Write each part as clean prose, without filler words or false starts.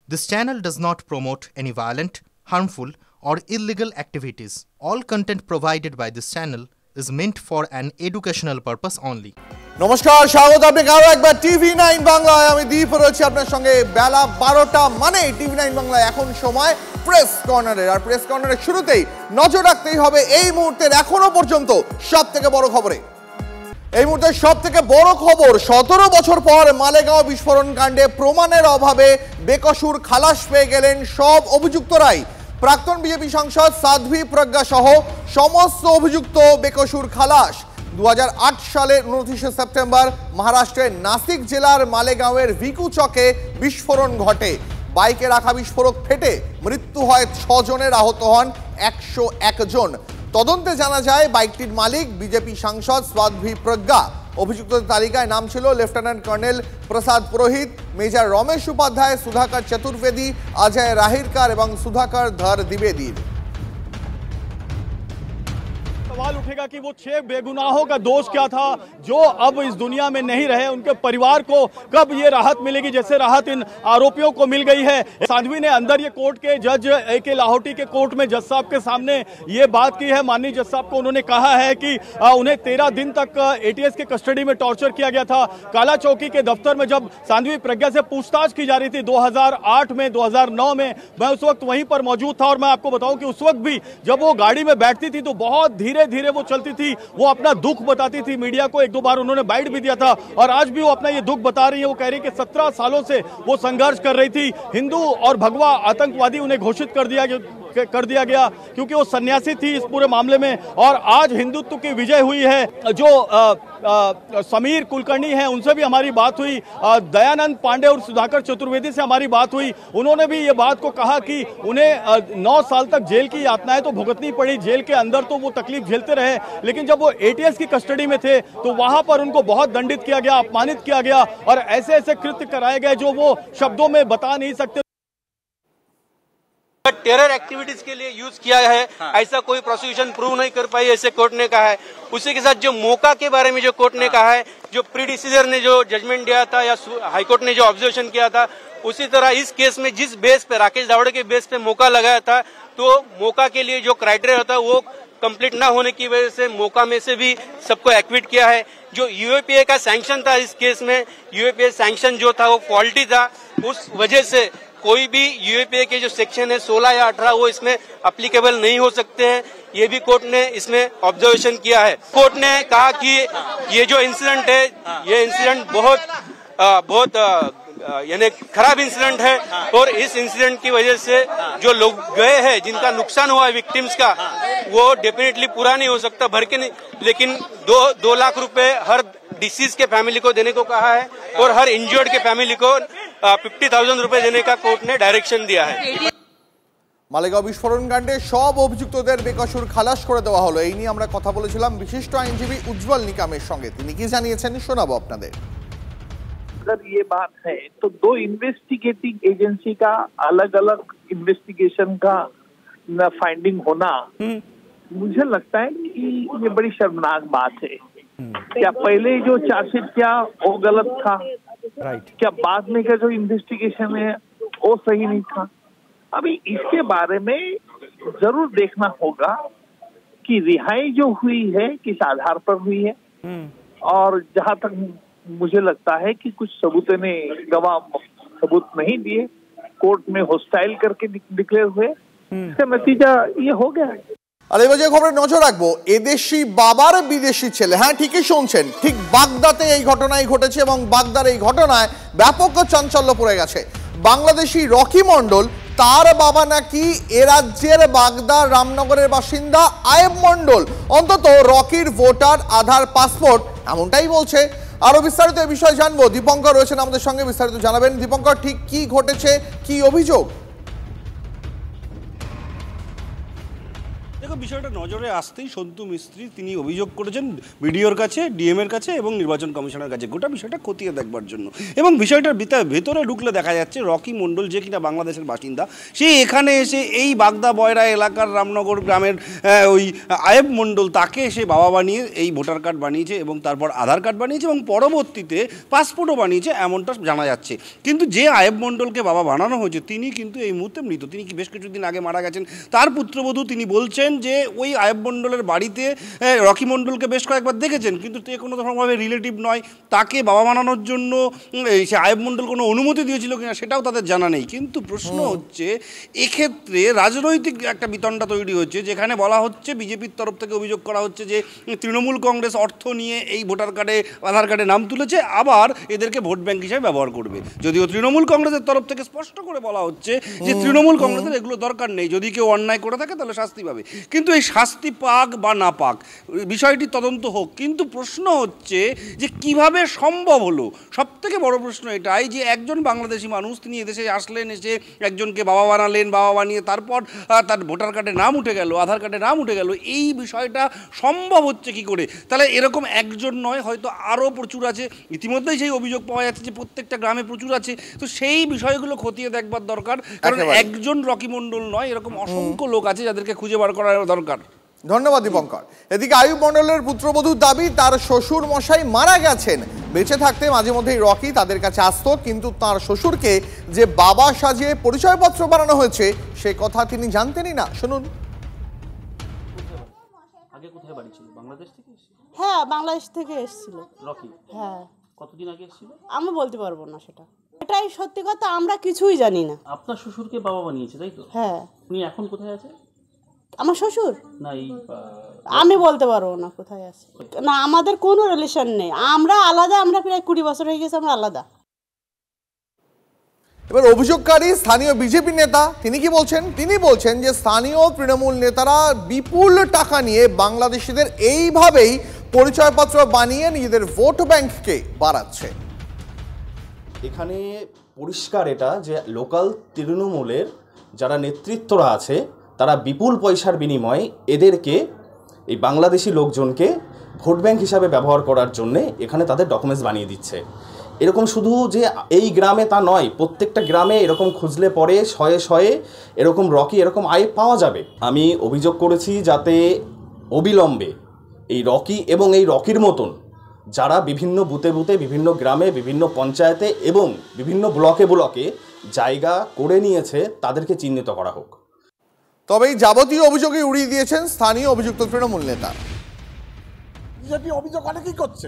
This channel does not promote any violent, harmful, or illegal activities. All content provided by this channel is meant for an educational purpose only. নমস্কার, স্বাগত আপনাকে আরো একবার টিভি9 বাংলায়। আমি দীপ রয়েছি আপনার সঙ্গে বেলা 12টা মানে টিভি9 বাংলায় এখন সময় প্রেস কর্নারের। আর প্রেস কর্নারের শুরুতেই নজর রাখতেই হবে এই মুহূর্তের এখনো পর্যন্ত সবথেকে বড় খবরে। এই মুহূর্তে সবথেকে বড় খবর, 17 বছর পর মালেগাঁও বিস্ফোরণ কাণ্ডে প্রমাণের অভাবে বেকসুর খালাস পেয়ে গেলেন সব অভিযুক্তরাই। প্রাক্তন বিজেপি সাংসদ সাধ্বী প্রজ্ঞা সহ সমস্ত অভিযুক্ত বেকসুর খালাস। 2008 সালের 29 সেপ্টেম্বর মহারাষ্ট্রের নাসিক জেলার মালেগাঁওয়ের ভিকু চকে বিস্ফোরণ ঘটে। বাইকে রাখা বিস্ফোরক ফেটে মৃত্যু হয় 6 জনের, আহত হন 101 জন। তদন্তে জানা যায় বাইকটির মালিক বিজেপি সাংসদ সাধ্বী প্রজ্ঞা। অভিযুক্তদের তালিকায় নাম ছিল লেফটেন্যান্ট কর্নেল প্রসাদ পুরোহিত, মেজর রমেশ উপাধ্যায়, সুধাকর চতুর্বেদী, অজয় রাহিরকার এবং সুধাকর ধর দ্বিবেদীর। सवाल उठेगा कि वो 6 बेगुनाहों का दोष क्या था जो अब इस दुनिया में नहीं रहे। उनके परिवार को कब ये राहत मिलेगी जैसे राहत इन आरोपियों को मिल गई है। साध्वी ने अंदर ये कोर्ट के जज AK लाहौटी के कोर्ट में जज साहब के सामने ये बात की है। माननीय जज साहब को उन्होंने कहा है कि उन्हें 13 दिन तक ATS के कस्टडी में टॉर्चर किया गया था। काला चौकी के दफ्तर में जब साध्वी प्रज्ञा से पूछताछ की जा रही थी 2008 में 2009 में, मैं उस वक्त वहीं पर मौजूद था। और मैं आपको बताऊं कि उस वक्त भी जब वो गाड़ी में बैठती थी तो बहुत धीरे धीरे वो चलती थी, वो अपना दुख बताती थी मीडिया को। 1-2 बार उन्होंने बाइट भी दिया था और आज भी वो अपना ये दुख बता रही है। वो कह रही है कि 17 सालों से वो संघर्ष कर रही थी। हिंदू और भगवा आतंकवादी उन्हें घोषित कर दिया गया क्योंकि वो सन्यासी थी इस पूरे मामले में। और आज हिंदुत्व की विजय हुई है। जो समीर कुलकर्णी हैं उनसे भी हमारी बात हुई, दयानंद पांडे और सुधाकर चतुर्वेदी से हमारी बात हुई। उन्होंने भी ये बात को कहा कि उन्हें 9 साल तक जेल की यातनाएं तो भुगतनी पड़ी। जेल के अंदर तो वो तकलीफ झेलते रहे, लेकिन जब वो ATS की कस्टडी में थे तो वहां पर उनको बहुत दंडित किया गया, अपमानित किया गया और ऐसे ऐसे कृत्य कराए गए जो वो शब्दों में बता नहीं सकते। टेरर एक्टिविटीज के लिए यूज किया है, ऐसा कोई प्रोसिक्यूशन प्रूव नहीं कर पाई, ऐसे कोर्ट ने कहा है। उसी के साथ जो मौका के बारे में जो कोर्ट ने कहा है, जो प्रीडिसीजर ने जो जजमेंट दिया था या हाईकोर्ट ने जो ऑब्जर्वेशन किया था, उसी तरह इस केस में जिस बेस पे राकेश दावड़े के बेस पे मौका लगाया था, तो मौका के लिए जो क्राइटेरिया होता है वो कंप्लीट ना होने की वजह से मौका में से भी सबको एक्विट किया है। जो UAPA का सैंक्शन था इस केस में, UAPA सैंक्शन जो था वो फॉल्टी था। उस वजह से कोई भी UAPA के जो सेक्शन है 16 या 18 वो इसमें एप्लीकेबल नहीं हो सकते हैं। ये भी कोर्ट ने इसमें ऑब्जर्वेशन किया है। कोर्ट ने कहा कि ये जो इंसिडेंट है ये इंसिडेंट बहुत यानी खराब इंसिडेंट है और इस इंसिडेंट की वजह से जो लोग गए हैं, जिनका नुकसान हुआ है विक्टिम्स का, वो डेफिनेटली पूरा नहीं हो सकता भर के नहीं, लेकिन 2 लाख रुपए हर डिसीज के फैमिली को देने को कहा है और हर इंजर्ड के फैमिली को 50,000 रुपए देने का कोर्ट ने डायरेक्शन दिया है। মালেগাঁও বিস্ফোরণ কাণ্ডে সব অভিযুক্তদের বেকসুর খালাস করে দেওয়া হলো। এই নিয়ে আমরা কথা বলেছিলাম বিশিষ্ট আইনজীবী উজ্জ্বল নিকামের সঙ্গে। তিনি কি জানিয়েছেন শোনাবো আপনাদের। अगर ये बात है तो 2 इन्वेस्टिगेटिंग एजेंसी का अलग अलग इन्वेस्टिगेशन का फाइंडिंग होना मुझे लगता है कि ये बड़ी शर्मनाक बात है। क्या पहले जो चार्जशीट किया वो गलत था, क्या बाद में का जो इन्वेस्टिगेशन है वो सही नहीं था। अभी इसके बारे में जरूर देखना होगा कि रिहाई जो हुई है किस आधार पर हुई है। और जहां तक मुझे लगता है कि कुछ सबूत ने गवाह सबूत नहीं दिए, कोर्ट में होस्टाइल करके डिक्लेयर हुए, इसका नतीजा ये हो गया है। আর এবার যে খবরে নজর রাখবো, এদেশি বাবার বিদেশি ছেলে। হ্যাঁ, ঠিকই শুনছেন, ঠিক বাগদাতে এই ঘটনাই ঘটেছে এবং বাগদার এই ঘটনায় ব্যাপক চাঞ্চল্য পড়ে গেছে। বাংলাদেশি রকি মণ্ডল, তার বাবা নাকি এ রাজ্যের বাগদা রামনগরের বাসিন্দা আয়েব মণ্ডল। অন্তত রকির ভোটার, আধার, পাসপোর্ট এমনটাই বলছে। আরো বিস্তারিত এই বিষয়ে জানবো, দীপঙ্কর রয়েছেন আমাদের সঙ্গে, বিস্তারিত জানাবেন। দীপঙ্কর, ঠিক কি ঘটেছে, কি অভিযোগ? দেখো, বিষয়টা নজরে আসতেই সন্তু মিস্ত্রি তিনি অভিযোগ করেছেন বিডিওর কাছে, ডিএমের কাছে এবং নির্বাচন কমিশনের কাছে গোটা বিষয়টা খতিয়ে দেখবার জন্য। এবং বিষয়টার ভেতরে ঢুকলে দেখা যাচ্ছে রকি মণ্ডল, যে কিনা বাংলাদেশের বাসিন্দা, সে এখানে এসে এই বাগদা বয়রা এলাকার রামনগর গ্রামের ওই আয়েব মণ্ডল, তাকে এসে বাবা বানিয়ে এই ভোটার কার্ড বানিয়েছে এবং তারপর আধার কার্ড বানিয়েছে এবং পরবর্তীতে পাসপোর্টও বানিয়েছে, এমনটা জানা যাচ্ছে। কিন্তু যে আয়েব মণ্ডলকে বাবা বানানো হয়েছে তিনি কিন্তু এই মুহূর্তে মৃত। তিনি কি বেশ কিছুদিন আগে মারা গেছেন। তার পুত্রবধূ তিনি বলছেন যে ওই আয়েব মণ্ডলের বাড়িতে রকি মণ্ডলকে বেশ কয়েকবার দেখেছেন, কিন্তু সে কোনো রকমভাবে রিলেটিভ নয়। তাকে বাবা বানানোর জন্য সে আয়েব মণ্ডল কোনো অনুমতি দিয়েছিল কিনা সেটাও তাদের জানা নেই। কিন্তু প্রশ্ন হচ্ছে, এক্ষেত্রে রাজনৈতিক একটা বিতণ্ডা তৈরি হচ্ছে, যেখানে বলা হচ্ছে বিজেপির তরফ থেকে অভিযোগ করা হচ্ছে যে তৃণমূল কংগ্রেস অর্থ নিয়ে এই ভোটার কার্ডে আধার কার্ডে নাম তুলেছে, আবার এদেরকে ভোট ব্যাংক হিসেবে ব্যবহার করবে। যদিও তৃণমূল কংগ্রেসের তরফ থেকে স্পষ্ট করে বলা হচ্ছে যে তৃণমূল কংগ্রেসের এগুলো দরকার নেই, যদি কেউ অন্যায় করে থাকে তাহলে শাস্তি পাবে। কিন্তু এই শাস্তি পাক বা না পাক বিষয়টি তদন্ত হোক। কিন্তু প্রশ্ন হচ্ছে যে কিভাবে সম্ভব হলো। সবথেকে বড় প্রশ্ন এটাই যে একজন বাংলাদেশি মানুষ তিনি এদেশে আসলেন, এসে একজনকে বাবা বানালেন, বাবা বানিয়ে তারপর তার ভোটার কার্ডে নাম উঠে গেল, আধার কার্ডে নাম উঠে গেল। এই বিষয়টা সম্ভব হচ্ছে কি করে? তাহলে এরকম একজন নয়, হয়তো আরও প্রচুর আছে। ইতিমধ্যেই সেই অভিযোগ পাওয়া যাচ্ছে যে প্রত্যেকটা গ্রামে প্রচুর আছে। তো সেই বিষয়গুলো খতিয়ে দেখবার দরকার, কারণ একজন রকি মণ্ডল নয়, এরকম অসংখ্য লোক আছে যাদেরকে খুঁজে বার করার দরকার। ধন্যবাদ দীপঙ্কর। এদিকে আয়ুব মণ্ডলের পুত্রবধূর দাবি তার শ্বশুর মশাই মারা গেছেন। বেঁচে থাকতে মাঝে মধ্যেই রকি তাদের কাছে আসতো, কিন্তু তার শ্বশুরকে যে বাবা সাজিয়ে পরিচয়পত্র বানানো হয়েছে সে কথা তিনি জানতেনই না। শুনুন। আগে কোথায় বাড়ি ছিল? বাংলাদেশ থেকে এসেছিল? হ্যাঁ, বাংলাদেশ থেকে এসেছিল। রকি? হ্যাঁ। কতদিন আগে এসেছিল? আমি বলতে পারবো না সেটা, এটাই সত্যি কথা, আমরা কিছুই জানি না। আপনার শ্বশুরকে বাবা বানিয়েছে, তাই তো? হ্যাঁ। উনি এখন কোথায় আছে? আমার শ্বশুর না, এই আমি বলতে পারবো না কোথায় আছে। না, আমাদের কোনো রিলেশন নেই, আমরা আলাদা। আমরা প্রায় 20 বছর হয়ে গেছে আমরা আলাদা। এবার অভিযোগকারী স্থানীয় বিজেপি নেতা তিনি কি বলছেন? তিনি বলছেন যে স্থানীয় তৃণমূল নেতারা বিপুল টাকা নিয়ে বাংলাদেশিদের এইভাবেই পরিচয়পত্র বানিয়ে নিজেদের ভোট ব্যাংককে বাড়াচ্ছে। এখানে পরিষ্কার এটা যে লোকাল তৃণমূলের যারা নেতৃত্বরা আছে তারা বিপুল পয়সার বিনিময়ে এদেরকে, এই বাংলাদেশি লোকজনকে ভোট ব্যাংক হিসাবে ব্যবহার করার জন্যে এখানে তাদের ডকুমেন্টস বানিয়ে দিচ্ছে। এরকম শুধু যে এই গ্রামে তা নয়, প্রত্যেকটা গ্রামে এরকম খুঁজলে পরে শয়ে শয়ে এরকম রকি, এরকম আয় পাওয়া যাবে। আমি অভিযোগ করেছি যাতে অবিলম্বে এই রকি এবং এই রকির মতন যারা বিভিন্ন বুথে বুথে, বিভিন্ন গ্রামে, বিভিন্ন পঞ্চায়েতে এবং বিভিন্ন ব্লকে ব্লকে জায়গা করে নিয়েছে তাদেরকে চিহ্নিত করা হোক। তবে এই যাবতীয় অভিযোগই উড়িয়ে দিয়েছেন স্থানীয় অভিযুক্ত তৃণমূল নেতা। বিজেপি অভিযোগ অনেকেই করছে,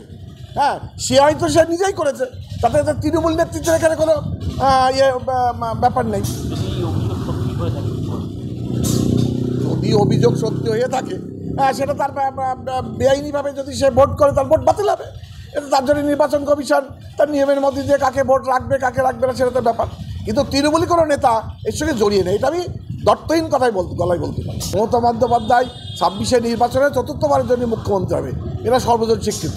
হ্যাঁ, সে হয়তো সে নিজেই করেছে, তাতে তৃণমূল নেতৃত্বের এখানে কোনো ব্যাপার নেই। যদি অভিযোগ সত্যি হয়ে থাকে, সেটা তার বেআইনিভাবে যদি সে ভোট করে তার ভোট বাতিল হবে। এটা তার জন্য নির্বাচন কমিশন তার নিয়মের মধ্যে দিয়ে কাকে ভোট রাখবে কাকে রাখবে না সেটা তার ব্যাপার। কিন্তু তৃণমূলী কোনো নেতা এর সঙ্গে জড়িয়ে নেই, এটা আমি দর্থহীন কথাই গলায় বলতে পারি। মমতা বন্দ্যোপাধ্যায় 26 নির্বাচনে 4র্থবারের জন্য মুখ্যমন্ত্রী হবে, এটা সর্বজন স্বীকৃত।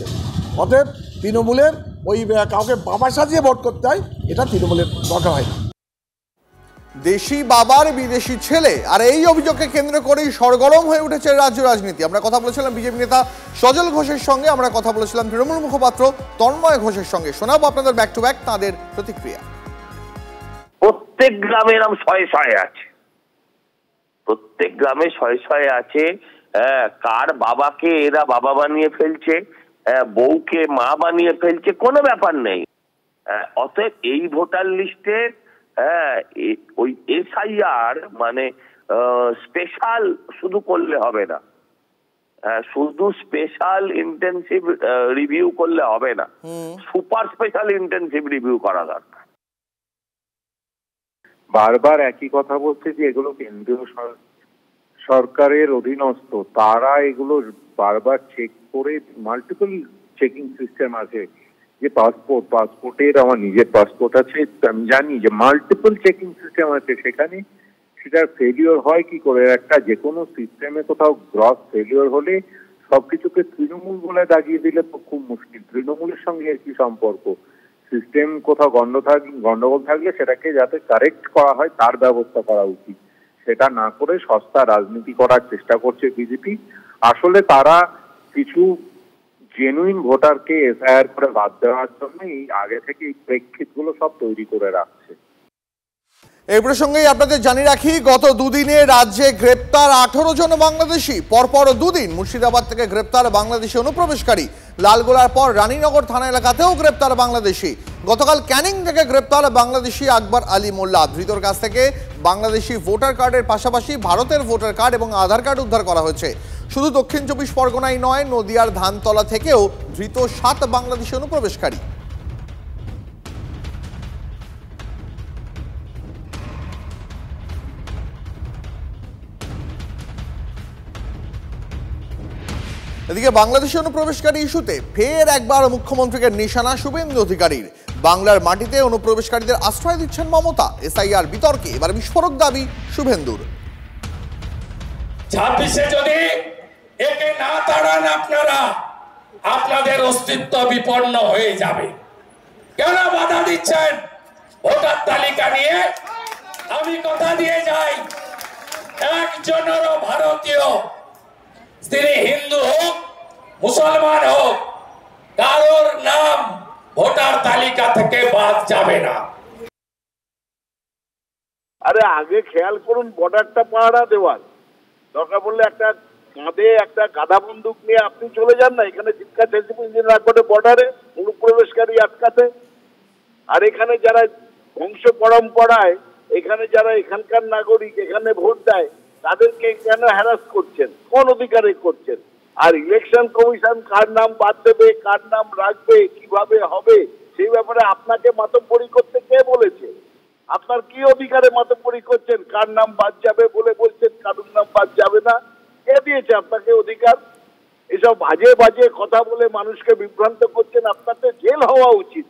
অতএব তৃণমূলের ওই কাউকে বাবা সাজিয়ে ভোট করতে হয়, এটা তৃণমূলের দরকার হয় না। দেশি বাবার বিদেশি ছেলে, আর এই অভিযোগকে কেন্দ্র করেই সরগরম হয়ে উঠেছে রাজ্য রাজনীতি। আমরা কথা বলেছিলাম বিজেপি নেতা সজল ঘোষের সঙ্গে, আমরা কথা বলেছিলাম তৃণমূল মুখপাত্র তন্ময় ঘোষের সঙ্গে। শোনাবো আপনাদের ব্যাক টু ব্যাক তাদের প্রতিক্রিয়া। প্রত্যেক গ্রামে এরকম শয়ে শয়ে আছে, প্রত্যেক গ্রামে শয়ে শয়ে আছে। কার বাবাকে এরা বাবা বানিয়ে ফেলছে, বউকে মা বানিয়ে ফেলছে, কোনো ব্যাপার নেই। অতএব এই ভোটার লিস্টে ওই এসআইআর মানে স্পেশাল শুধু করলে হবে না, শুধু স্পেশাল ইন্টেনসিভ রিভিউ করলে হবে না, সুপার স্পেশাল ইন্টেনসিভ রিভিউ করা দরকার। বারবার একই কথা বলছে যে এগুলো কেন্দ্রীয় সরকারের অধীনস্থ, তারা এগুলো বারবার চেক করে, মাল্টিপল চেকিং সিস্টেম আছে। যে পাসপোর্টের আমার নিজের পাসপোর্ট আছে, আমি জানি যে মাল্টিপল চেকিং সিস্টেম আছে, সেখানে সেটার ফেলিওর হয় কি করে? একটা যে কোনো সিস্টেমে কোথাও গ্রস ফেলিওর হলে সবকিছুকে তৃণমূল বলে দাগিয়ে দিলে তো খুব মুশকিল। তৃণমূলের সঙ্গে এর কি সম্পর্ক? সিস্টেম কোথাও গন্ডগোল থাকলে সেটাকে যাতে কারেক্ট করা হয় তার ব্যবস্থা করা উচিত। সেটা না করে সস্তা রাজনীতি করার চেষ্টা করছে বিজেপি। আসলে তারা কিছু জেনুইন ভোটারকে এসআইআর করে বাদ দেওয়ার জন্য এই আগে থেকে এই প্রেক্ষিতগুলো সব তৈরি করে রাখছে। এই প্রসঙ্গেই আপনাদের জানিয়ে রাখি, গত দুদিনে রাজ্যে গ্রেপ্তার 18 জন বাংলাদেশি। পরপর দুদিন মুর্শিদাবাদ থেকে গ্রেপ্তার বাংলাদেশি অনুপ্রবেশকারী। লালগোলার পর রানীনগর থানা এলাকাতেও গ্রেপ্তার বাংলাদেশি। গতকাল ক্যানিং থেকে গ্রেপ্তার বাংলাদেশি আকবর আলী মোল্লা। ধৃতর কাছ থেকে বাংলাদেশি ভোটার কার্ডের পাশাপাশি ভারতের ভোটার কার্ড এবং আধার কার্ড উদ্ধার করা হয়েছে। শুধু দক্ষিণ 24 পরগনাই নয়, নদিয়ার ধানতলা থেকেও ধৃত 7 বাংলাদেশি অনুপ্রবেশকারী। এদিকে বাংলাদেশি অনুপ্রবেশকারী ইস্যুতে ফের একবার মুখ্যমন্ত্রীকে নিশানা শুভেন্দু অধিকারীর। বাংলার মাটিতে অনুপ্রবেশকারীদের আশ্রয় দিচ্ছেন মমতা। এসআইআর বিতর্কে এবার বিস্ফোরক দাবি শুভেন্দুর। 26-এ যদি একে না তাড়ান আপনারা, আপনাদের অস্তিত্ব বিপন্ন হয়ে যাবে। কেন বাধা দিচ্ছেন ভোটার তালিকা নিয়ে? আমি কথা দিয়ে যাই, একজনেরও ভারতীয়, তিনি হিন্দু হোক মুসলমান হোক, কারোর নাম ভোটার তালিকা থেকে বাদ যাবে না। আরে আগে খেয়াল করুন, বর্ডারটা পাহারা দেওয়ার দরকার পড়লে একটা কাঁধে একটা গাধা বন্দুক নিয়ে আপনি চলে যান না, এখানে চিৎকার চেঁচিয়ে ইঞ্জিন রাখবে বর্ডারে অনুপ্রবেশকারী আটকাতে। আর এখানে যারা বংশ পরম্পরায় এখানে যারা এখানকার নাগরিক এখানে ভোট দেয় তাদেরকে কেন হ্যারাস করছেন? কোন অধিকারে করছেন? আর ইলেকশন কমিশন কার নাম বাদ দেবে, কার নাম রাখবে, কিভাবে হবে, সেই ব্যাপারে আপনাকে মাতব্বরি করতে কে বলেছে? আপনার কি অধিকারে মাতব্বরি করছেন? কার নাম বাদ যাবে বলে বলছেন, কারুর নাম বাদ যাবে না? কে দিয়েছে আপনাকে অধিকার? এসব বাজে বাজে কথা বলে মানুষকে বিভ্রান্ত করছেন। আপনার তো জেল হওয়া উচিত।